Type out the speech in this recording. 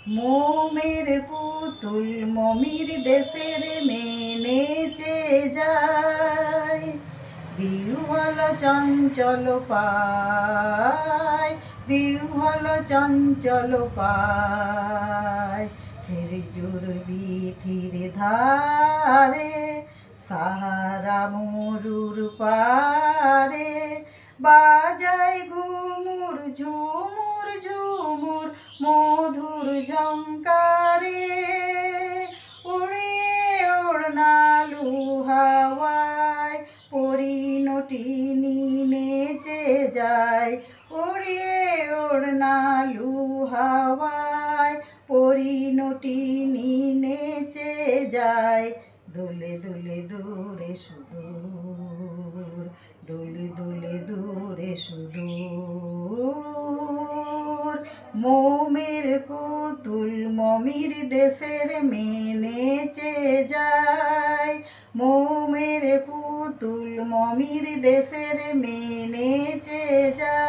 মোমের পুতুল মমির দেশের মেয়ে নেচে যায়, বিহ্বল চঞ্চল পায়, বিহ্বল চঞ্চল পায়। খেজুর বিথির ধারে সাহারা মরুর পারে, বাজায় ঘুমুর ঝুমুর ঝুমুর মধুর ঝঙ্কারে। উড়িয়ে ওড়নালু হাওয়ায় পরিণতিনি নেচে যায়, উড়িয়ে ওড়নালু হাওয়ায় পরিণতিনি নেচে যায়। দোলে দোলে দূরে সুদূর, দোলে দোলে দূরে সুদূর, মোমের পুতুল মমির দেশের মেয়ে নেচে যায়, মোমের পুতুল মমির দেশের মেয়ে নেচে যায়।